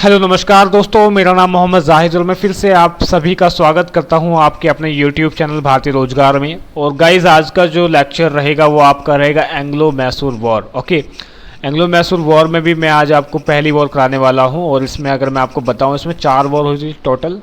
Hello नमस्कार दोस्तों, मेरा नाम मोहम्मद जाहिद और मैं फिर से आप सभी का स्वागत करता हूं आपके अपने यूट्यूब चैनल भारतीय रोजगार में। और गाइज आज का जो लेक्चर रहेगा वो आपका रहेगा Anglo Mysore war. Okay, Anglo Mysore war में भी मैं आज आपको पहली वॉर कराने वाला हूं और इसमें अगर मैं आपको बताऊं इसमें 4 वॉर हुई थी टोटल।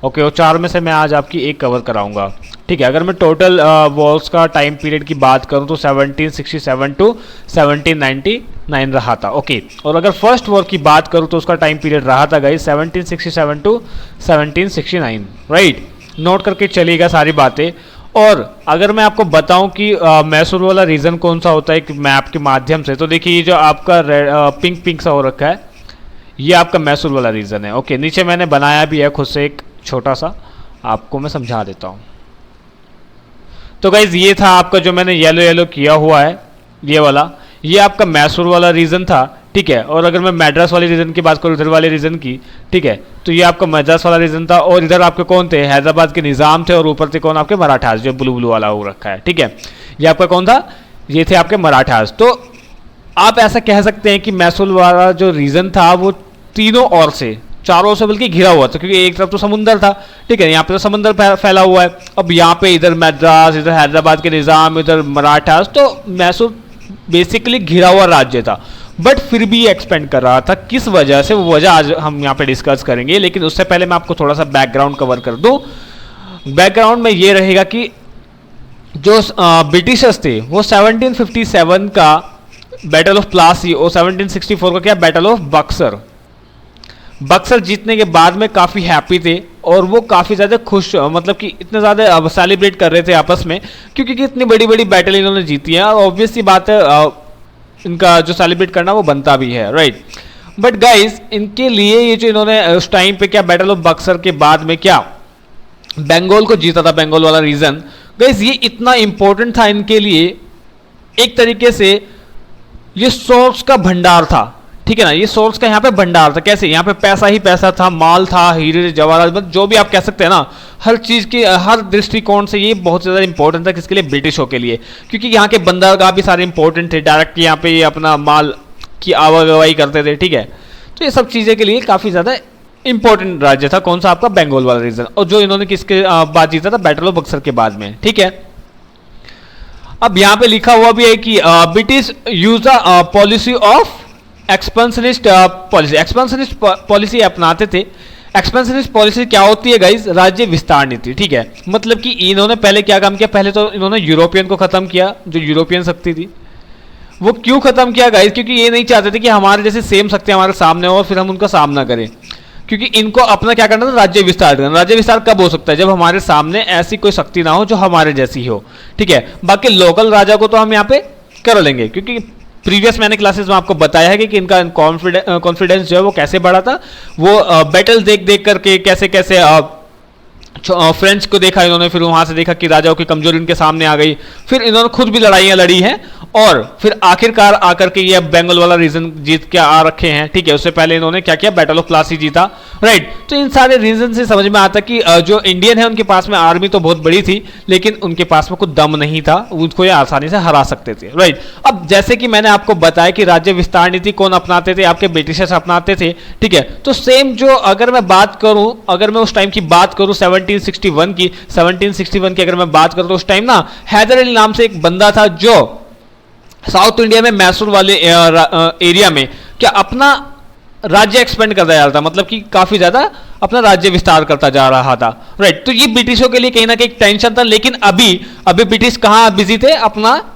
ओके, और 4 में से मैं आज आपकी एक कवर कराऊंगा। ठीक है, अगर मैं टोटल वॉर्स का टाइम पीरियड की बात करूं तो 1767 टू 1799 रहा था। ओके, और अगर फर्स्ट वॉर की बात करूं तो उसका टाइम पीरियड रहा था गाइस 1767 टू 1769। राइट, नोट करके चलिएगा सारी बातें। और अगर मैं आपको बताऊं कि मैसूर वाला रीजन कौन सा होता है कि मैप के माध्यम से, तो देखिए ये जो आपका पिंक पिंक सा हो रखा है ये आपका मैसूर वाला रीजन है। ओके, नीचे मैंने बनाया भी है खुद से एक छोटा सा, आपको मैं समझा देता हूं। तो गाइज ये था आपका जो मैंने येलो येलो किया हुआ है, ये वाला, ये आपका मैसूर वाला रीजन था। ठीक है, और अगर मैं मैड्रास वाले रीजन की बात करूँ, इधर वाले रीजन की, ठीक है, तो ये आपका मैड्रास वाला रीजन था। और इधर आपके कौन थे, हैदराबाद के निज़ाम थे, और ऊपर थे कौन, आपके मराठास, जो ब्लू ब्लू वाला हो रखा है। ठीक है, ये आपका कौन था, ये थे आपके मराठास। तो आप ऐसा कह सकते हैं कि मैसूर वाला जो रीजन था वो तीनों ओर से, चारों से बल्कि घिरा हुआ था, क्योंकि एक तरफ तो समुंदर था। ठीक है, यहाँ पे तो समुंदर फैला हुआ है। अब यहाँ पे इधर मैड्रास, इधर हैदराबाद के निज़ाम, इधर मराठास, तो मैसूर बेसिकली घिरा हुआ राज्य था। बट फिर भी एक्सपेंड कर रहा था। किस वजह से, वो वजह आज हम यहाँ पे डिस्कस करेंगे। लेकिन उससे पहले मैं आपको थोड़ा सा बैकग्राउंड कवर कर दूं। बैकग्राउंड में ये रहेगा कि जो ब्रिटिशर्स थे वो 1757 का बैटल ऑफ प्लासी और 1764 का क्या, बैटल ऑफ बक्सर जीतने के बाद में काफ़ी हैप्पी थे और वो काफ़ी ज़्यादा खुश, मतलब कि इतने ज़्यादा सेलिब्रेट कर रहे थे आपस में, क्योंकि इतनी बड़ी बड़ी बैटल इन्होंने जीती है। और ऑब्वियस सी बात है इनका जो सेलिब्रेट करना वो बनता भी है। राइट, बट गाइज इनके लिए ये जो इन्होंने उस टाइम पे क्या, बैटल ऑफ बक्सर के बाद में क्या बंगाल को जीता था, बंगाल वाला रीजन। गाइज ये इतना इंपॉर्टेंट था इनके लिए, एक तरीके से ये सोर्स का भंडार था। ठीक है ना, ये सोर्स का यहाँ पे भंडार था। कैसे, यहाँ पे पैसा ही पैसा था, माल था, हीरे जवाहरात, जो भी आप कह सकते हैं ना, हर चीज की, हर दृष्टिकोण से ये बहुत ज़्यादा इंपॉर्टेंट था। किसके लिए, ब्रिटिशों के लिए, क्योंकि यहाँ के बंदरगाह भी सारे इंपॉर्टेंट थे, डायरेक्ट यहाँ पे ये अपना माल की आवागवाई करते थे। ठीक है, तो ये सब चीज़ें के लिए काफ़ी ज़्यादा इंपॉर्टेंट राज्य था। कौन सा, आपका बंगाल वाला रीजन, और जो इन्होंने किसके बाद जीता था, बैटल ऑफ बक्सर के बाद में। ठीक है, अब यहाँ पे लिखा हुआ भी है कि British use the policy of expansionist policy. Expansionist policy अपनाते थे। एक्सपेंशनिस्ट पॉलिसी क्या होती है गाइज, राज्य विस्तार नीति। ठीक है, मतलब कि इन्होंने पहले क्या काम किया, पहले तो इन्होंने यूरोपियन को खत्म किया, जो यूरोपियन शक्ति थी। वो क्यों खत्म किया गाइज, क्योंकि ये नहीं चाहते थे कि हमारे जैसे सेम शक्ति हमारे सामने हो और फिर हम उनका सामना करें। क्योंकि इनको अपना क्या करना था, राज्य विस्तार करना। राज्य विस्तार कब हो सकता है, जब हमारे सामने ऐसी कोई शक्ति ना हो जो हमारे जैसी हो। ठीक है, बाकी लोकल राजा को तो हम यहाँ पे कर लेंगे, क्योंकि प्रीवियस मैंने क्लासेस में आपको बताया है कि इनका कॉन्फिडेंस जो है वो कैसे बढ़ा था। वो बैटल्स देख देख करके कैसे कैसे फ्रेंच को देखा इन्होंने, फिर वहां से देखा कि राजाओं की कमजोरी इनके सामने आ गई, फिर इन्होंने खुद भी लड़ाइयां लड़ी हैं और फिर आखिरकार आकर के ये बंगाल वाला रीजन जीत के आ रखे हैं। ठीक है, उससे पहले इन्होंने क्या किया, बैटल ऑफ प्लासी जीता। राइट, तो इन सारे रीजन से समझ में आता कि जो इंडियन है उनके पास में आर्मी तो बहुत बड़ी थी, लेकिन उनके पास में कुछ दम नहीं था, उनको ये आसानी से हरा सकते थे। राइट, अब जैसे कि मैंने आपको बताया कि राज्य विस्तार नीति कौन अपनाते थे, आपके ब्रिटिशर्स अपनाते थे। ठीक है, तो सेम जो अगर मैं बात करूं, अगर मैं उस टाइम की बात करूं 1761 की अगर मैं बात करूं तो उस टाइम ना हैदर अली नाम से एक बंदा था जो साउथ इंडिया में मैसूर वाले एरिया में क्या अपना राज्य एक्सपेंड करता जा रहा था, मतलब कि काफी ज्यादा अपना राज्य विस्तार करता जा रहा था। राइट, तो ये ब्रिटिशों के लिए कहीं ना कहीं टेंशन था। लेकिन अभी ब्रिटिश कहां बिजी थे, अपना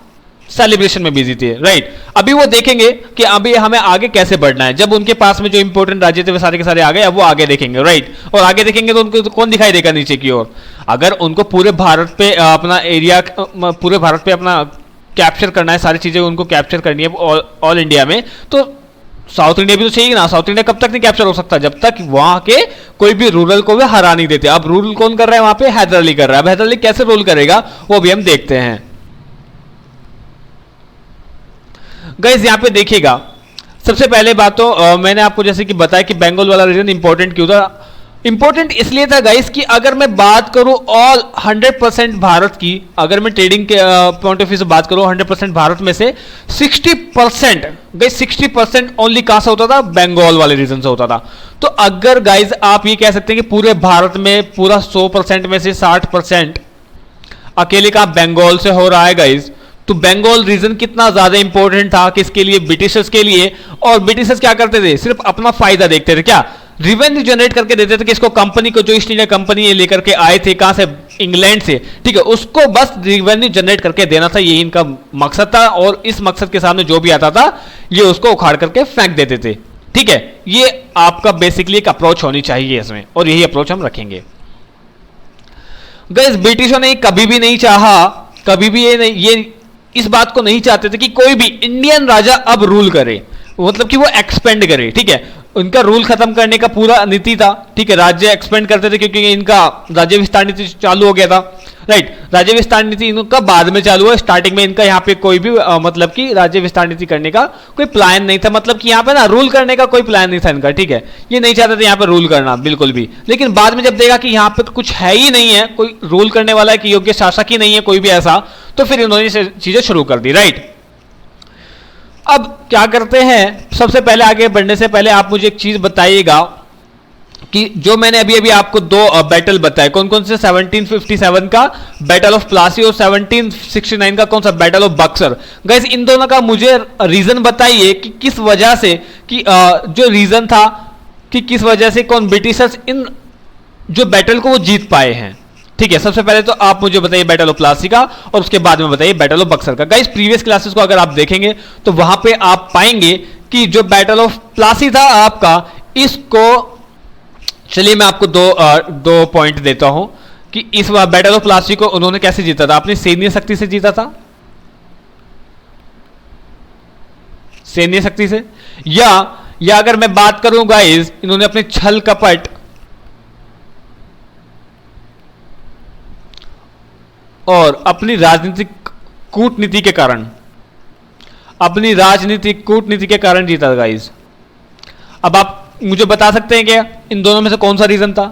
सेलिब्रेशन में बिजी थे। राइट, अभी वो देखेंगे कि अभी हमें आगे कैसे बढ़ना है। जब उनके पास में जो इंपॉर्टेंट राज्य थे वो सारे के सारे आ गए, अब वो आगे देखेंगे। राइट, और आगे देखेंगे तो उनको तो कौन दिखाई देगा नीचे की ओर। अगर उनको पूरे भारत पे अपना एरिया, पूरे भारत पे अपना कैप्चर करना है, सारी चीजें उनको कैप्चर करनी है ऑल इंडिया में, तो साउथ इंडिया भी तो चाहिए ना। साउथ इंडिया कब तक नहीं कैप्चर हो सकता, जब तक वहां के कोई भी रूरल को वे हरा नहीं देते। अब रूल कौन कर रहा है वहां पे, हैदर अली कर रहा है। अब हैदर अली कैसे रूल करेगा वो भी हम देखते हैं। गाइस यहाँ पे देखिएगा, सबसे पहले बात तो मैंने आपको जैसे कि बताया कि बंगाल वाला रीजन इंपॉर्टेंट क्यों था। इंपॉर्टेंट इसलिए था गाइस कि अगर मैं बात करूं ऑल 100% भारत की, अगर मैं ट्रेडिंग के पॉइंट ऑफ व्यू से बात करूं 100% भारत में से 60% गाइस 60% ओनली कहां से होता था, बंगाल वाले रीजन से होता था। तो अगर गाइस आप ये कह सकते हैं कि पूरे भारत में पूरा 100% में से 60% अकेले का बंगाल से हो रहा है गाइस, तो बंगाल रीजन कितना ज्यादा इंपॉर्टेंट था किसके लिए, ब्रिटिशर्स के लिए। और ब्रिटिशर्स क्या करते थे, सिर्फ अपना फायदा देखते थे, क्या रिवेन्यू जनरेट करके देते थे कि इसको कंपनी को, जो ईस्ट इंडिया कंपनी लेकर के आए थे कहां से, इंग्लैंड से, ठीक है, उसको बस रिवेन्यू जनरेट करके देना था, यही इनका मकसद था। और इस मकसद के सामने जो भी आता था ये उसको उखाड़ करके फेंक देते थे, ठीक है। ये आपका बेसिकली एक अप्रोच होनी चाहिए इसमें, और यही अप्रोच हम रखेंगे। गाइस ब्रिटिशों ने कभी भी नहीं चाहा, कभी भी ये इस बात को नहीं चाहते थे कि कोई भी इंडियन राजा अब रूल करे, मतलब कि वो एक्सपेंड करे, ठीक है। उनका रूल खत्म करने का पूरा नीति था, ठीक है। राज्य एक्सपेंड करते थे क्योंकि इनका राज्य विस्तार नीति चालू हो गया था, राइट। राज्य विस्तार नीति इनका बाद में चालू हुआ, स्टार्टिंग में इनका यहाँ पे कोई भी मतलब कि राज्य विस्तार नीति करने का कोई प्लान नहीं था, मतलब कि यहाँ पे ना रूल करने का कोई प्लान नहीं था इनका, ठीक है। ये नहीं चाहते थे यहाँ पे रूल करना बिल्कुल भी, लेकिन बाद में जब देखा कि यहाँ पे कुछ है ही नहीं है, कोई रूल करने वाला है कि योग्य शासक ही नहीं है कोई भी ऐसा, तो फिर इन्होंने चीजें शुरू कर दी, राइट। अब क्या करते हैं, सबसे पहले आगे बढ़ने से पहले आप मुझे एक चीज बताइएगा कि जो मैंने अभी अभी आपको दो बैटल बताए, कौन कौन से, 1757 का बैटल ऑफ प्लासी और 1769 का कौन सा, battle of Buxar. Guys in दोनों का मुझे रीजन बताइए कि किस वजह से, कि जो रीजन था कि किस वजह से कौन ब्रिटिशर्स इन जो बैटल को वो जीत पाए हैं, ठीक है। सबसे पहले तो आप मुझे बताइए बैटल ऑफ प्लासी का, और उसके बाद में बताइए बैटल ऑफ बक्सर का। गाइस प्रीवियस क्लासेस को अगर आप देखेंगे तो वहां पे आप पाएंगे कि जो बैटल ऑफ प्लासी था आपका, इसको चलिए मैं आपको दो पॉइंट देता हूं कि इस बैटल ऑफ प्लासी को उन्होंने कैसे जीता था, अपनी सैन्य शक्ति से जीता था, सैन्य शक्ति से, या अगर मैं बात करूं गाइस, इन्होंने अपने छल कपट और अपनी राजनीतिक कूटनीति के कारण, अपनी राजनीतिक कूटनीति के कारण जीता गाइस। अब आप मुझे बता सकते हैं क्या इन दोनों में से कौन सा रीजन था?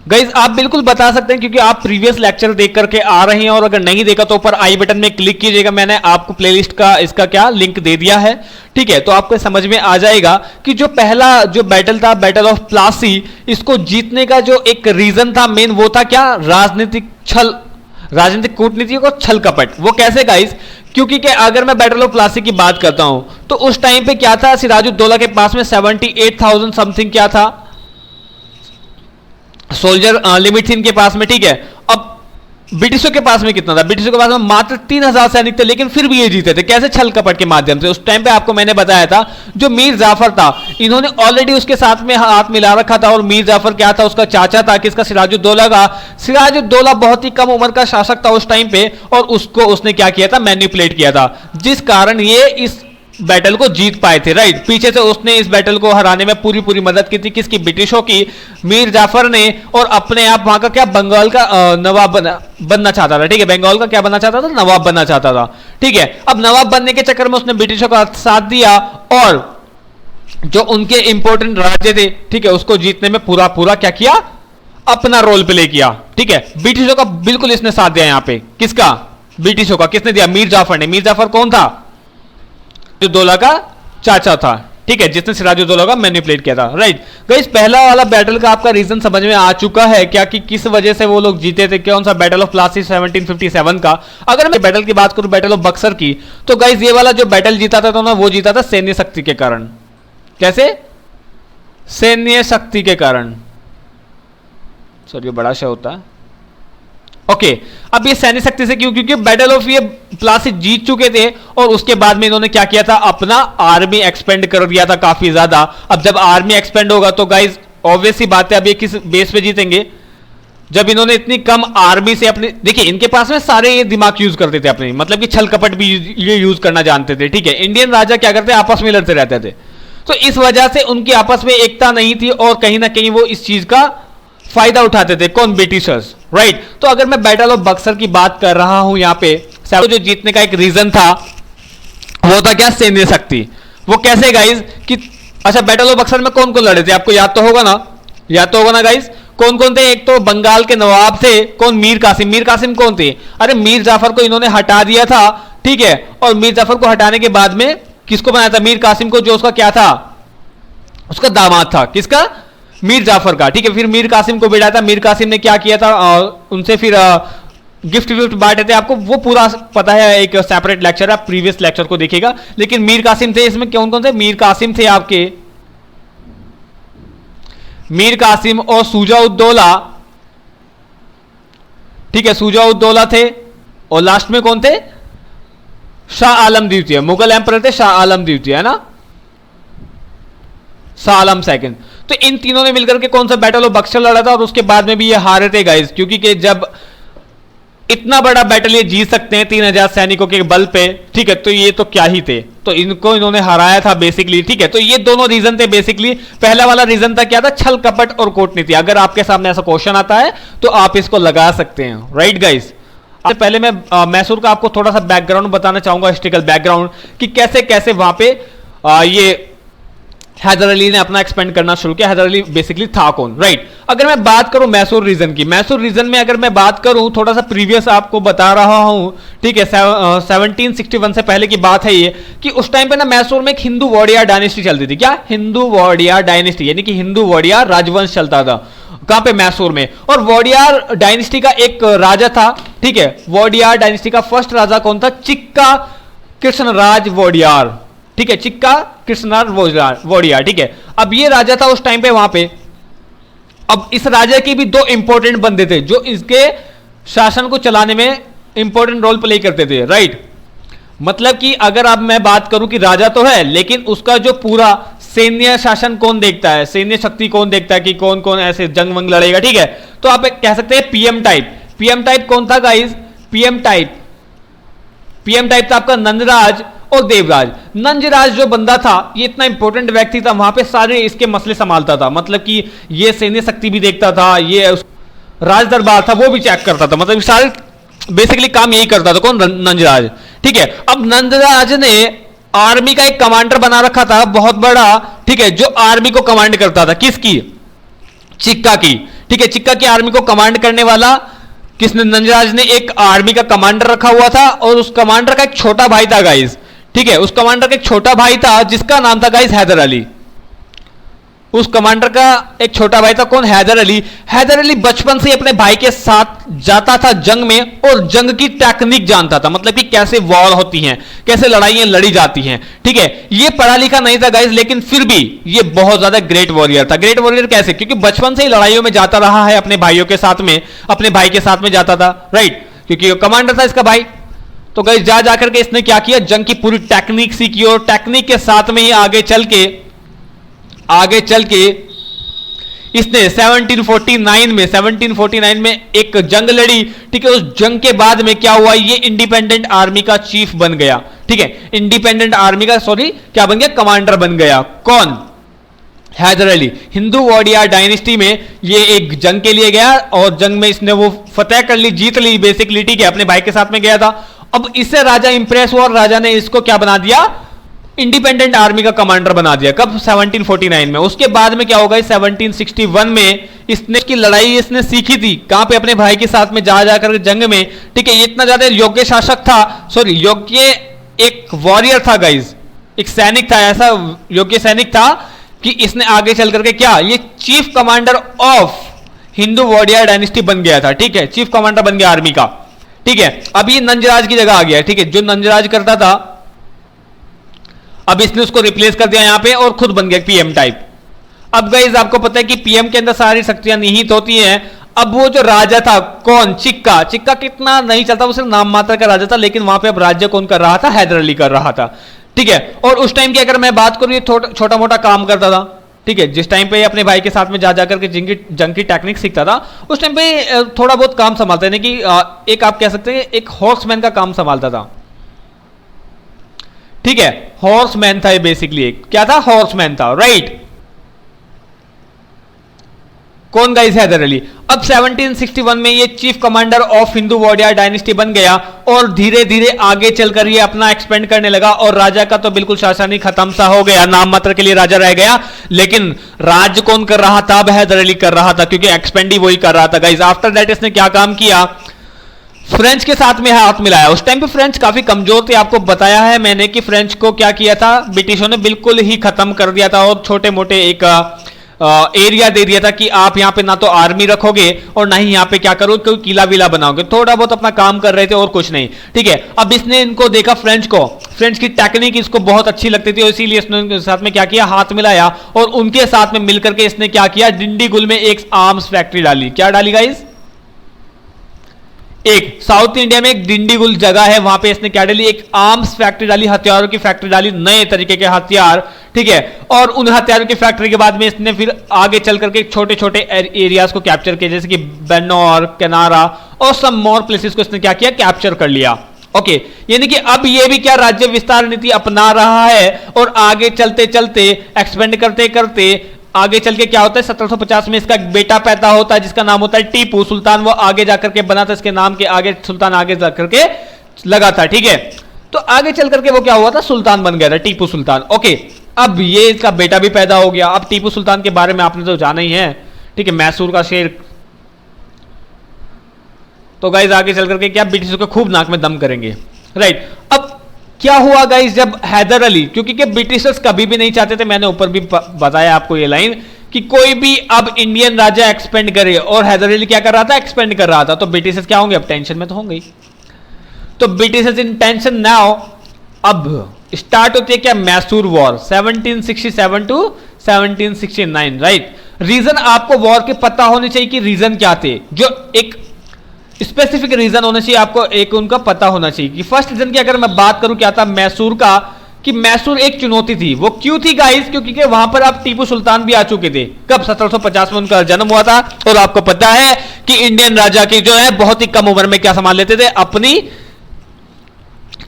गाइस आप बिल्कुल बता सकते हैं क्योंकि आप प्रीवियस लेक्चर देख करके आ रहे हैं, और अगर नहीं देखा तो ऊपर आई बटन में क्लिक कीजिएगा, मैंने आपको प्लेलिस्ट का इसका क्या लिंक दे दिया है, ठीक है। तो आपको समझ में आ जाएगा कि जो पहला जो बैटल था, बैटल ऑफ प्लासी, इसको जीतने का जो एक रीजन था मेन, वो था क्या, राजनीतिक छल, राजनीतिक कूटनीति को छल कपट। वो कैसे गाइस, क्योंकि कि अगर मैं बैटल ऑफ प्लासी की बात करता हूं तो उस टाइम पे क्या था, सिराजुद्दौला के पास में 78,000 समथिंग क्या था, सोल्जर लिमिट थी इनके पास में, ठीक है। अब ब्रिटिशों के पास में कितना था, ब्रिटिशों के पास में मात्र 3,000 सैनिक थे, लेकिन फिर भी ये जीते थे, कैसे, छल कपट के माध्यम से। उस टाइम पे आपको मैंने बताया था जो मीर जाफर था, इन्होंने ऑलरेडी उसके साथ में हाथ मिला रखा था, और मीर जाफर क्या था, उसका चाचा था किसका, सिराजुद्दौला का। सिराजुद्दौला बहुत ही कम उम्र का शासक था उस टाइम पे, और उसको उसने क्या किया था, मैनिपुलेट किया था, जिस कारण ये इस बैटल को जीत पाए थे, राइट। पीछे से उसने इस बैटल को हराने में पूरी मदद की थी, किसकी, ब्रिटिशों की, मीर जाफर ने। और अपने आप वहां का क्या, बंगाल का नवाब बनना चाहता था, ठीक है, बंगाल का क्या बनना चाहता था, नवाब बनना चाहता था, ठीक है। अब नवाब बनने के चक्कर में उसने ब्रिटिशों का साथ दिया, और जो उनके इंपॉर्टेंट राज्य थे, ठीक है, उसको जीतने में पूरा क्या किया, अपना रोल प्ले किया, ठीक है। ब्रिटिशों का बिल्कुल इसने साथ दिया, यहां पे किसका, ब्रिटिशों का किसने दिया, मीर जाफर ने। मीर जाफर कौन था, सिराजुद्दौला का चाचा था, ठीक है, जिसने सिराजुद्दौला का मैनिपुलेट किया था, राइट। गाइस पहला वाला बैटल का आपका रीजन समझ में आ चुका है क्या, कि किस वजह से वो लोग जीते थे, कौन सा, बैटल ऑफ प्लासी 1757 का। अगर मैं बैटल की बात करूं, बैटल ऑफ बक्सर की, तो गाइस ये वाला जो बैटल जीता था तो ना, वो जीता था सैन्य शक्ति के कारण। कैसे, सैन्य शक्ति के कारण, सॉरी बड़ा शब्द होता है, ओके। अब ये सैन्य शक्ति से क्यों, क्योंकि बैटल ऑफ ये प्लासी जीत चुके थे, और उसके बाद में इन्होंने क्या किया था, अपना आर्मी एक्सपेंड कर दिया था काफी ज्यादा। अब जब आर्मी एक्सपेंड होगा तो गाइस ऑब्वियस सी बात है, अब ये किस बेस पे जीतेंगे, जब इन्होंने इतनी कम आर्मी से अपनी, देखिए इनके पास में सारे ये दिमाग यूज करते थे अपने, मतलब कि छल कपट भी ये यूज करना जानते थे, ठीक है। इंडियन राजा क्या करते, आपस में लड़ते रहते थे, तो इस वजह से उनकी आपस में एकता नहीं थी, और कहीं ना कहीं वो इस चीज का फायदा उठाते थे, कौन, ब्रिटिशर्स, राइट। तो अगर मैं बैटल ऑफ बक्सर की बात कर रहा हूं यहां पे, जो जीतने का एक रीजन था वो था क्या, सैन्य शक्ति। वो कैसे गाइस, कि अच्छा बैटल ऑफ बक्सर में कौन कौन लड़े थे, आपको याद तो होगा ना, याद तो होगा ना गाइस, कौन कौन थे? एक तो बंगाल के नवाब थे, कौन? मीर कासिम। मीर कासिम कौन थे? अरे मीर जाफर को इन्होंने हटा दिया था, ठीक है। और मीर जाफर को हटाने के बाद में किसको बनाया था? मीर कासिम को, जो उसका क्या था, उसका दामाद था। किसका? मीर जाफर का, ठीक है। फिर मीर कासिम को बिठाया था। मीर कासिम ने क्या किया था? उनसे फिर गिफ्ट विफ्ट बांटे थे। आपको वो पूरा पता है, एक सेपरेट लेक्चर है, प्रीवियस लेक्चर को देखिएगा। लेकिन मीर कासिम थे। इसमें कौन कौन थे मीर कासिम? थे आपके मीर कासिम और शुजा-उद-दौला, ठीक है, शुजा-उद-दौला थे। और लास्ट में कौन थे? शाह आलम द्वितीय। मुगल एम्परर थे शाह आलम द्वितीय, है ना, शाह आलम सेकंड। तो इन तीनों ने मिलकर के कौन सा बैटल ऑफ बक्सर लड़ा था, और उसके बाद में भी ये हारे थे गाइस, क्योंकि कि जब इतना बड़ा बैटल ये जीत सकते हैं 3000 सैनिकों के बल पे, ठीक है, तो ये तो क्या ही थे। तो इनको इन्होंने हराया था बेसिकली, ठीक है। तो ये दोनों रीजन थे बेसिकली। पहला वाला रीजन था क्या था? छल कपट और कूटनीति। अगर आपके सामने ऐसा क्वेश्चन आता है तो आप इसको लगा सकते हैं, राइट गाइस। पहले मैं मैसूर का आपको थोड़ा सा बैकग्राउंड बताना चाहूंगा, हिस्ट्रिकल बैकग्राउंड, कि कैसे कैसे वहां पे ये हैदर अली ने अपना एक्सपेंड करना शुरू किया। हैदर अली बेसिकली था कौन, राइट। अगर मैं बात करूं मैसूर रीजन की, मैसूर रीजन में अगर मैं बात करूं, थोड़ा सा प्रीवियस आपको बता रहा हूं, ठीक है, 1761 से पहले की बात है ये, कि उस टाइम पे ना मैसूर में एक हिंदू वॉडियार डायनेस्टी चलती थी। क्या? हिंदू वॉडियार डायनेस्टी, यानी कि हिंदू वॉडियार राजवंश चलता था। कहां पे? मैसूर में। और वॉडियार डायनेस्टी का एक राजा था, ठीक है। वॉडियार डायनेस्टी का फर्स्ट राजा कौन था? चिक्का कृष्णराज वॉडियार, ठीक है, चिक्का कृष्णराज वॉडियार, ठीक है। अब ये राजा था उस टाइम पे वहां पे। अब इस राजा के भी दो इंपॉर्टेंट बंदे थे जो इसके शासन को चलाने में इंपॉर्टेंट रोल प्ले करते थे, राइट। मतलब कि अगर अब मैं बात करूं कि राजा तो है, लेकिन उसका जो पूरा सैन्य शासन कौन देखता है, सैन्य शक्ति कौन देखता है, कि कौन कौन ऐसे जंग वंग लड़ेगा, ठीक है। तो आप कह सकते हैं पीएम टाइप। पीएम टाइप कौन था गाइस? पीएम टाइप था आपका नंदराज और देवराज। नंजराज जो बंदा था, ये इतना इंपॉर्टेंट व्यक्ति था, वहां पे सारे इसके मसले संभालता था। मतलब कि ये सैन्य शक्ति भी देखता था, ये राज दरबार था वो भी चेक करता था, मतलब सारे बेसिकली काम यही करता था। कौन? नंजराज, ठीक है। अब नंजराज ने आर्मी का एक कमांडर बना रखा था बहुत बड़ा, ठीक है, जो आर्मी को कमांड करता था। किसकी? चिक्का की, ठीक है। चिक्का की आर्मी को कमांड करने वाला किसने? नंजराज ने एक आर्मी का कमांडर रखा हुआ था, और उस कमांडर का एक छोटा भाई था गाइस, ठीक है। उस कमांडर का एक छोटा भाई था जिसका नाम था गाइस हैदर अली। उस कमांडर का एक छोटा भाई था, कौन? हैदर अली। हैदर अली बचपन से अपने भाई के साथ जाता था जंग में, और जंग की टेक्निक जानता था, मतलब कि कैसे वॉर होती हैं, कैसे लड़ाइयां लड़ी जाती हैं, ठीक है। ये पढ़ा लिखा नहीं था गाइस, लेकिन फिर भी ये बहुत ज्यादा ग्रेट वॉरियर था। ग्रेट वॉरियर कैसे? क्योंकि बचपन से ही लड़ाइयों में जाता रहा है अपने भाइयों के साथ में, अपने भाई के साथ में जाता था, राइट, क्योंकि कमांडर था इसका भाई। तो गाइस जा जाकर के इसने क्या किया? जंग की पूरी टेक्निक सीखी, और टेक्निक के साथ में ही आगे चल के इसने 1749 में एक जंग लड़ी, ठीक है। उस जंग के बाद में क्या हुआ? ये इंडिपेंडेंट आर्मी का चीफ बन गया, ठीक है। इंडिपेंडेंट आर्मी का क्या बन गया? कमांडर बन गया। कौन? हैदर अली। हिंदू वॉडियार डायनेस्टी में ये एक जंग के लिए गया, और जंग में इसने वो फतेह कर ली, जीत ली बेसिकली, ठीक है। अपने भाई के साथ में गया था। अब इससे राजा इंप्रेस हुआ, और राजा ने इसको क्या बना दिया? इंडिपेंडेंट आर्मी का कमांडर बना दिया। कब? 1749 में। उसके बाद में क्या होगा? 1761 में इसने की लड़ाई इसने सीखी थी, कहां पे? अपने भाई के साथ में जा जाकर जंग में, ठीक है। ये इतना ज्यादा योग्य शासक था, योग्य एक वॉरियर था गाइज, एक सैनिक था, ऐसा योग्य सैनिक था कि इसने आगे चल करके क्या? ये chief commander of Hindu Wodeyar dynasty बन गया था, ठीक है। चीफ कमांडर बन गया आर्मी का, ठीक है। अब ये नंजराज की जगह आ गया, ठीक है। जो नंजराज करता था, अब इसने उसको रिप्लेस कर दिया यहां पे, और खुद बन गया पीएम टाइप। अब गाइस आपको पता है कि पीएम के अंदर सारी शक्तियां निहित होती हैं। अब वो जो राजा था, कौन? चिक्का। चिक्का कितना नहीं चलता, वो सिर्फ नाम मात्र का राजा था, लेकिन वहां पे अब राज्य कौन कर रहा था? हैदर अली कर रहा था, ठीक है। और उस टाइम की अगर मैं बात करूं, ये छोटा मोटा काम करता था, ठीक है। जिस टाइम पे अपने भाई के साथ में जा जाकर के जंग की टेक्निक सीखता था, उस टाइम पे थोड़ा बहुत काम संभालता, यानी कि एक आप कह सकते हैं एक हॉर्समैन का काम संभालता था, ठीक है। हॉर्समैन था ये बेसिकली, क्या था? हॉर्समैन था, राइट। कौन गाइस? हैदर अली। अब 1761 में ये chief commander of Hindu warrior dynasty बन गया और धीरे धीरे आगे चलकर ये अपना एक्सपेंड करने लगा और राजा का तो बिल्कुल शासन ही खत्म सा हो गया, नाम मात्र के लिए राजा रह गया, लेकिन राज कौन कर रहा था? अब हैदर अली कर रहा था, क्योंकि एक्सपेंड ही वही कर रहा था गाइस। आफ्टर दैट इसने क्या काम किया? फ्रेंच के साथ में हाथ मिलाया। उस टाइम पे फ्रेंच काफी कमजोर थे, आपको बताया है मैंने कि फ्रेंच को क्या किया था, ब्रिटिशों ने बिल्कुल ही खत्म कर दिया था और छोटे मोटे एक एरिया दे दिया था कि आप यहां पे ना तो आर्मी रखोगे और ना ही यहां पे क्या करोगे, कोई किला विला बनाओगे, थोड़ा बहुत अपना काम कर रहे थे और कुछ नहीं, ठीक है। अब इसने इनको देखा, फ्रेंच को, फ्रेंच की टेक्निक इसको बहुत अच्छी लगती थी और इसीलिए इसने उनके साथ में क्या किया, हाथ मिलाया और उनके साथ में मिलकर के इसने क्या किया, डिंडीगुल में एक आर्म्स फैक्ट्री डाली। क्या डाली गाइस? एक साउथ इंडिया में एक डिंडीगुल जगह है, वहां पे इसने क्या डाली, एक आर्म्स फैक्ट्री डाली, हथियारों की फैक्ट्री डाली, नए तरीके के हथियार, ठीक है। और उन हथियारों की फैक्ट्री के बाद में इसने फिर आगे चल करके छोटे छोटे एरियाज को कैप्चर किया, जैसे कि बेन्नौर, केनारा और सम मोर प्लेसेस को इसने क्या किया, कैप्चर कर लिया। ओके, यानी कि अब ये भी क्या राज्य विस्तार नीति अपना रहा है और आगे चलते चलते एक्सपेंड करते करते आगे चल के क्या होता है, 1750 में इसका एक बेटा पैदा होता है जिसका नाम होता है टीपू सुल्तान। वो आगे जाकर के बना था, इसके नाम के आगे सुल्तान आगे जाकर के लगा था, ठीक है। तो आगे चल करके वो क्या हुआ था, सुल्तान बन गया था, टीपू सुल्तान। ओके, अब ये इसका बेटा भी पैदा हो गया। अब टीपू सुल्तान के बारे में आपने तो जाना ही है, ठीक है, मैसूर का शेर। तो गाइस आगे चल करके क्या ब्रिटिशों के खूब नाक में दम करेंगे, राइट। अब क्या हुआ गाइस, जब हैदर अली, क्योंकि ब्रिटिशर्स कभी भी नहीं चाहते थे, मैंने ऊपर भी बताया आपको ये लाइन, कि कोई भी अब इंडियन राजा एक्सपेंड करे, और हैदर अली क्या कर रहा था, एक्सपेंड कर रहा था, तो ब्रिटिशर्स क्या होंगे, अब टेंशन में तो होंगे ही। तो ब्रिटिशर्स इन टेंशन नाउ। अब स्टार्ट होती है क्या, Mysore war 1767 to 1769, right. Reason आपको वॉर के पता होने चाहिए कि रीजन क्या थे, जो एक स्पेसिफिक रीजन होना चाहिए आपको, एक उनका पता होना चाहिए कि फर्स्ट रीजन की अगर मैं बात करूं क्या था मैसूर का, कि मैसूर एक चुनौती थी। वो क्यों थी गाइस, क्योंकि वहां पर अब टीपू सुल्तान भी आ चुके थे। कब? 1750 में उनका जन्म हुआ था। और आपको पता है कि इंडियन राजा की जो है बहुत ही कम उम्र में क्या संभाल लेते थे, अपनी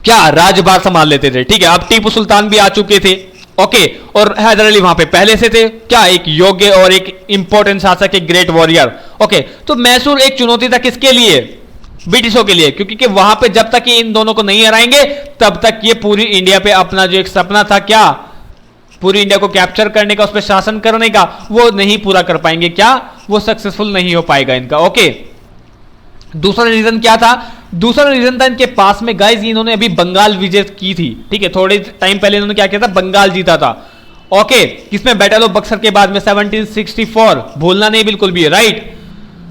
क्या राजभार संभाल लेते थे, ठीक है। अब टीपू सुल्तान भी आ चुके थे, ओके, और हैदर अली वहां पे पहले से थे, क्या एक योग्य और एक इंपॉर्टेंट शासक, एक ग्रेट वॉरियर, ओके। तो मैसूर एक चुनौती था किसके लिए, ब्रिटिशों के लिए, क्योंकि वहां पे जब तक ये इन दोनों को नहीं हराएंगे तब तक ये पूरी इंडिया पे अपना जो एक सपना था, क्या, पूरी इंडिया को कैप्चर करने का, उस पर शासन करने का, वो नहीं पूरा कर पाएंगे, क्या वो सक्सेसफुल नहीं हो पाएगा इनका, ओके। दूसरा रीजन क्या था, दूसरा रीजन था इनके पास में गाइस, इन्होंने अभी बंगाल विजय की थी, ठीक है, थोड़े टाइम पहले इन्होंने क्या किया था, बंगाल जीता था, ओके। किसमें, बैटल ऑफ बक्सर के बाद में 1764, भूलना नहीं बिल्कुल भी, राइट।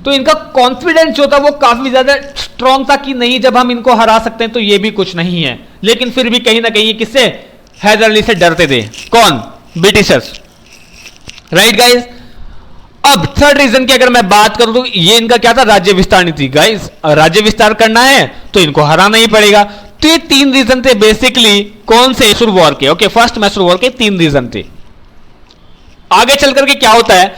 तो इनका कॉन्फिडेंस जो था वो काफी ज्यादा स्ट्रॉन्ग था कि नहीं, जब हम इनको हरा सकते हैं तो ये भी कुछ नहीं है, लेकिन फिर भी कहीं ना कहीं किससे, हैदर अली से डरते थे, कौन, ब्रिटिशर्स, राइट गाइस। अब थर्ड रीजन की अगर मैं बात करूं तो ये इनका क्या था, राज्य विस्तार नीति। गाइस राज्य विस्तार करना है तो इनको हराना ही पड़ेगा। तो ये तीन रीजन थे बेसिकली, कौन से, मैसूर वॉर के, ओके, फर्स्ट मैसूर वॉर के तीन रीजन थे। आगे चल करके क्या होता है,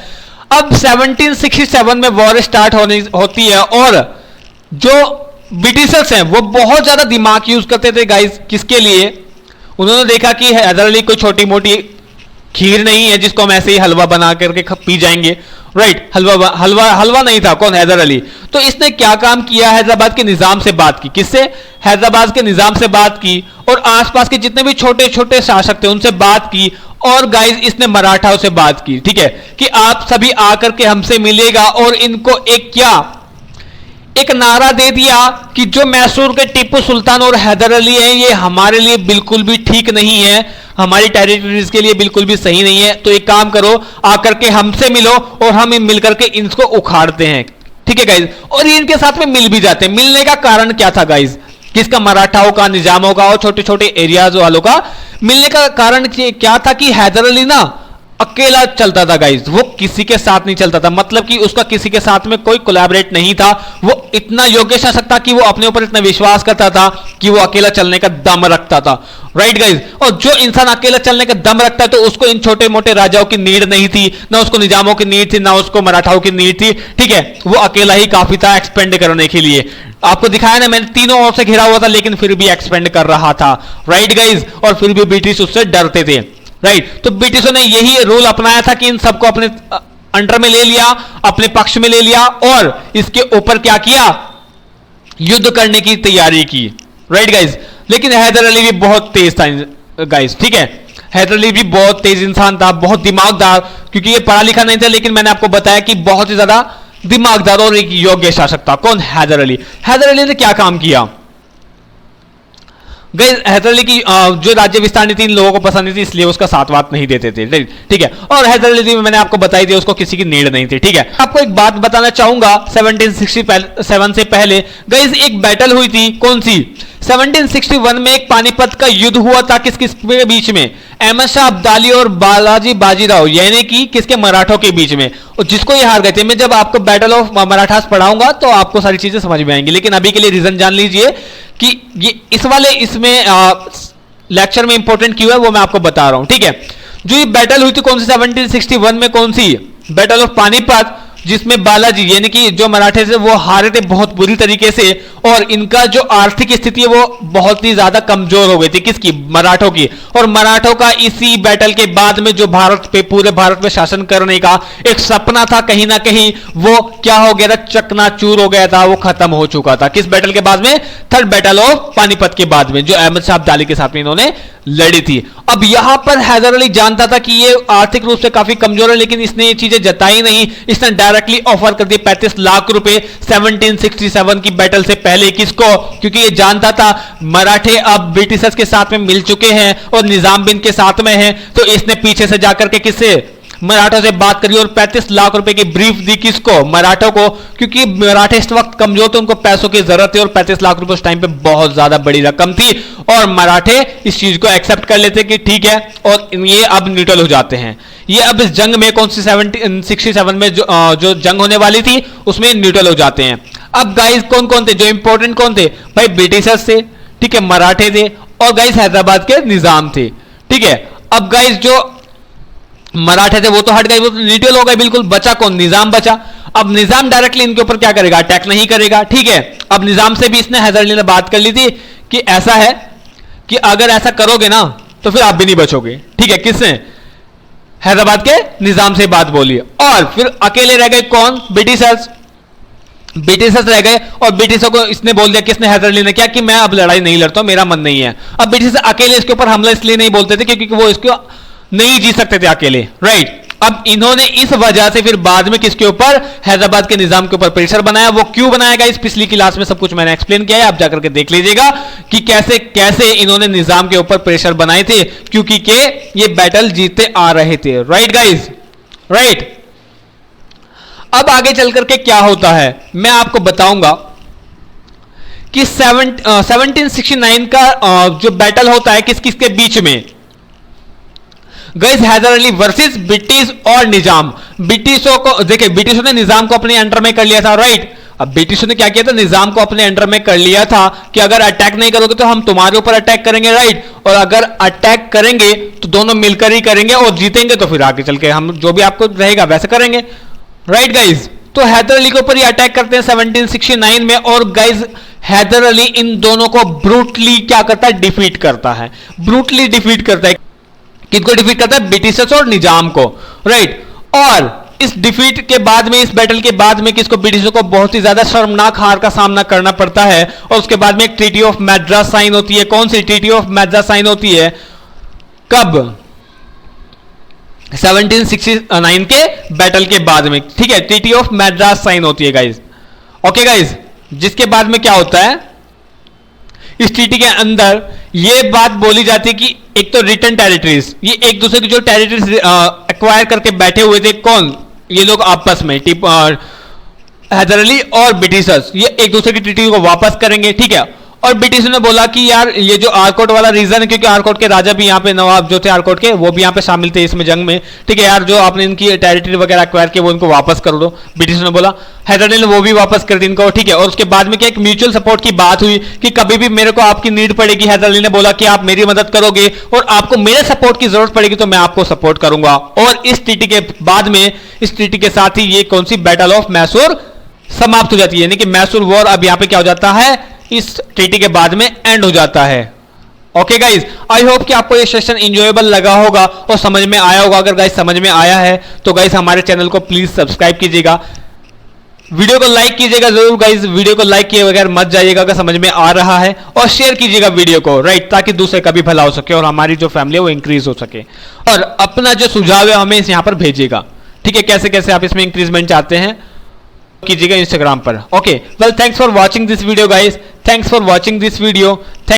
अब 1767 में वॉर स्टार्ट होती है और जो ब्रिटिशर्स हैं वो बहुत ज्यादा दिमाग यूज करते थे गाइस, किसके लिए, उन्होंने देखा कि हैदर अली कोई छोटी मोटी खीर नहीं है जिसको हम ऐसे ही हलवा बना करके पी जाएंगे, राइट। हलवा नहीं था, कौन, हैदर अली। तो इसने क्या काम किया, हैदराबाद के निजाम से बात की, किससे, हैदराबाद के निजाम से बात की, और आसपास के जितने भी छोटे छोटे शासक थे उनसे बात की, और गाइस इसने मराठाओं से बात की, ठीक है, कि आप सभी आकर के हमसे मिलेगा, और इनको एक क्या, एक नारा दे दिया कि जो मैसूर के टीपू सुल्तान और हैदर अली हैं ये हमारे लिए बिल्कुल भी ठीक नहीं है, हमारी टेरिटरीज के लिए बिल्कुल भी सही नहीं है, तो एक काम करो, आकर के हमसे मिलो और हम मिलकर के इनको उखाड़ते हैं, ठीक है गाइज। और ये इनके साथ में मिल भी जाते हैं। मिलने का कारण क्या था गाइज, किसका, मराठाओं का, निजामों का और छोटे छोटे एरियाज वालों का। मिलने का कारण क्या था कि हैदर अली ना अकेला चलता था गाइज, वो किसी के साथ नहीं चलता था, मतलब कि उसका किसी के साथ में कोई कोलैबोरेट नहीं था। वो इतना योग्य शासक था कि वो अपने ऊपर इतना विश्वास करता था कि वो अकेला चलने का दम रखता था, राइट गाइज। और जो इंसान अकेला चलने का दम रखता है तो उसको इन छोटे मोटे राजाओं की नीड नहीं थी, ना उसको निजामों की नीड थी, ना उसको मराठाओं की नीड थी, ठीक है। वो अकेला ही काफी था एक्सपेंड करने के लिए। आपको दिखाया ना मैंने, तीनों ओर से घिरा हुआ था लेकिन फिर भी एक्सपेंड कर रहा था, राइट गाइज। और फिर भी ब्रिटिश उससे डरते थे, राइट। तो ब्रिटिशों ने यही रूल अपनाया था कि इन सबको अपने अंडर में ले लिया, अपने पक्ष में ले लिया और इसके ऊपर क्या किया, युद्ध करने की तैयारी की। राइट गाइज, लेकिन हैदर अली भी बहुत तेज था गाइज, ठीक है, हैदर अली भी बहुत तेज इंसान था, बहुत दिमागदार, क्योंकि ये पढ़ा लिखा नहीं था, लेकिन मैंने आपको बताया कि बहुत ही ज्यादा दिमागदार और एक योग्य शासक था। कौन? हैदर अली। हैदर अली ने क्या काम किया गाइस? हैदर अली की जो राज्य विस्तार नीति इन लोगों को पसंद नहीं थी, इसलिए उसका साथ वात नहीं देते थे, ठीक है। और हैदर अली मैंने आपको बताई थी, उसको किसी की नीड नहीं थी, ठीक है। आपको एक बात बताना चाहूंगा, 1767 से पहले गाइस एक बैटल हुई थी। कौन सी? 1761 में एक पानीपत का युद्ध हुआ था। किस किस के बीच में? अहमद शाह अब्दाली और बालाजी बाजीराव, यानी कि किसके? मराठों के बीच में, और जिसको ये हार गए थे। मैं जब आपको बैटल ऑफ मराठास पढ़ाऊंगा तो आपको सारी चीजें समझ में आएंगी, लेकिन अभी के लिए रीजन जान लीजिए कि ये इस वाले इसमें लेक्चर में इंपॉर्टेंट क्यों है वो मैं आपको बता रहा हूं, ठीक है। जो ये बैटल हुई थी कौन सी? 1761 में। कौन सी? बैटल ऑफ पानीपत, जिसमें बालाजी यानी कि जो मराठे से वो हारे थे बहुत बुरी तरीके से, और इनका जो आर्थिक स्थिति है वो बहुत ही ज्यादा कमजोर हो गई थी। किसकी? मराठों की। और मराठों का इसी बैटल के बाद में जो भारत पे, पूरे भारत में शासन करने का एक सपना था, कहीं ना कहीं वो क्या हो गया था? चकनाचूर हो गया था, वो खत्म हो चुका था। किस बैटल के बाद में? थर्ड बैटल ऑफ पानीपत के बाद में, जो अहमद शाह अब्दाली के साथ में इन्होंने लड़ी थी। अब यहां पर हैदर अली जानता था कि ये आर्थिक रूप से काफी कमजोर है, लेकिन इसने ये चीजें जताई नहीं। इसने डायरेक्टली ऑफर कर दिए 35 लाख रुपए 1767 की बैटल से पहले। किसको? क्योंकि ये जानता था मराठे अब ब्रिटिशर्स के साथ में मिल चुके हैं और निजाम बिन के साथ में हैं, तो इसने पीछे से जाकर के किससे? मराठों से बात करी और 35 लाख रुपए की ब्रीफ दी। किसको? मराठों को, क्योंकि मराठे इस वक्त कमजोर थे, उनको पैसों की जरूरत थी और 35 लाख रुपए उस टाइम पे बहुत ज्यादा बड़ी रकम थी, और मराठे इस चीज को एक्सेप्ट कर लेते कि ठीक है, और ये अब न्यूट्रल हो जाते हैं। ये अब इस जंग में, कौन सी 1767 में जो जंग होने वाली थी उसमें न्यूट्रल हो जाते हैं। अब गाइस कौन कौन थे जो इंपॉर्टेंट? कौन थे भाई? ब्रिटिशर्स थे, ठीक है, मराठे थे, और गाइस हैदराबाद के निजाम थे, ठीक है। अब गाइस जो मराठे थे वो तो हट गए, वो तो न्यूट्रल हो गए बिल्कुल। बचा कौन? निजाम बचा। अब निजाम डायरेक्टली इनके ऊपर क्या करेगा? अटैक नहीं करेगा, ठीक है। अब निजाम से भी इसने, हैदर अली ने बात कर ली थी कि ऐसा है कि अगर ऐसा करोगे ना तो फिर आप भी नहीं बचोगे, ठीक है। किसने? हैदराबाद के निजाम से बात बोली। और फिर अकेले रह गए कौन? ब्रिटिशर्स। ब्रिटिशर्स रह गए, और ब्रिटिशों को इसने बोल दिया, किसने? हैदर अली ने, क्या कि मैं अब लड़ाई नहीं लड़ता हूं, मेरा मन नहीं है। अब ब्रिटिश अकेले इसके ऊपर हमला इसलिए नहीं बोलते थे क्योंकि वो इसको नहीं जीत सकते थे अकेले, राइट। अब इन्होंने इस वजह से फिर बाद में किसके ऊपर? हैदराबाद के निजाम के ऊपर प्रेशर बनाया। वो क्यों बनाएगा? इस पिछली क्लास में सब कुछ मैंने एक्सप्लेन किया है, आप जाकर के देख लीजिएगा कि कैसे कैसे इन्होंने निजाम के ऊपर प्रेशर बनाए थे, क्योंकि के ये बैटल जीतते आ रहे थे, राइट गाइज, राइट। अब आगे चल करके क्या होता है मैं आपको बताऊंगा कि 1769 का जो बैटल होता है किस किस के बीच में? Guys Haidar Ali versus British और निजाम। ब्रिटिशों को देखिए, ब्रिटिशों ने निजाम को अपने अंडर में कर लिया था, राइट। अब ब्रिटिशों ने क्या किया था? निजाम को अपने अंडर में कर लिया था कि अगर अटैक नहीं करोगे तो हम तुम्हारे ऊपर अटैक करेंगे, राइट। और अगर अटैक करेंगे तो दोनों मिलकर ही करेंगे, और जीतेंगे तो फिर आगे चल के हम जो भी आपको रहेगा वैसे करेंगे, राइट गाइज। तो हैदर अली के ऊपर ही अटैक करते हैं 1769 में, और गाइज हैदर अली इन दोनों को ब्रूटली क्या करता है? डिफीट करता है, ब्रूटली डिफीट करता है। किसको डिफीट करता है? ब्रिटिशर्स और निजाम को, राइट। और इस डिफीट के बाद में, इस बैटल के बाद में किसको? ब्रिटिशों को बहुत ही ज्यादा शर्मनाक हार का सामना करना पड़ता है, और उसके बाद में एक ट्रीटी ऑफ मैड्रास साइन होती है। कौन सी ट्रीटी ऑफ मैड्रास साइन होती है? कब? 1769 के बैटल के बाद में, ठीक है, ट्रीटी ऑफ मैड्रास साइन होती है गाइज, ओके गाइज। जिसके बाद में क्या होता है? इस ट्रीटी के अंदर ये बात बोली जाती है कि एक तो रिटर्न टेरिटरीज, ये एक दूसरे की जो टेरिटरीज एक्वायर करके बैठे हुए थे, कौन? ये लोग आपस में, हैदर अली और ब्रिटिशर्स, ये एक दूसरे की ट्रीटी को वापस करेंगे, ठीक है। और ब्रिटिश ने बोला कि यार ये जो आरकोट वाला रीजन है, क्योंकि आरकोट के राजा भी यहाँ पे, नवाब जो थे आरकोट के, वो भी यहाँ पे शामिल थे इसमें जंग में, ठीक है यार, जो आपने इनकी टेरिटरी वगैरह एक्वायर की वो इनको वापस कर दो, ब्रिटिश ने बोला। हैदर अली ने वो भी वापस कर दी इनको, ठीक है। और उसके बाद में क्या एक म्यूचुअल सपोर्ट की बात हुई कि कभी भी मेरे को आपकी नीड पड़ेगी, हैदर अली ने बोला कि आप मेरी मदद करोगे और आपको मेरे सपोर्ट की जरूरत पड़ेगी तो मैं आपको सपोर्ट करूंगा। और इस ट्रीटी के बाद में, इस ट्रीटी के साथ ही ये कौन सी? बैटल ऑफ मैसूर समाप्त हो जाती है, यानी कि मैसूर वॉर अब यहाँ पे क्या हो जाता है? इस ट्रीटी के बाद में एंड हो जाता है, ओके गाइज, आई होप कि आपको ये सेशन इंजॉयबल लगा होगा और समझ में आया होगा। अगर गाइज समझ में आया है तो गाइज हमारे चैनल को प्लीज सब्सक्राइब कीजिएगा, वीडियो को लाइक कीजिएगा जरूर गाइज, वीडियो को लाइक किए बगैर मत जाइएगा अगर समझ में आ रहा है, और शेयर कीजिएगा वीडियो को, राइट, ताकि दूसरे का भी भला हो सके और हमारी जो फैमिली है वो इंक्रीज हो सके। और अपना जो सुझाव है हमें यहाँ पर भेजिएगा, ठीक है, कैसे कैसे आप इसमें इंक्रीजमेंट चाहते हैं कीजिएगा इंस्टाग्राम पर। Okay, well thanks for watching this video guys, thanks for watching this video.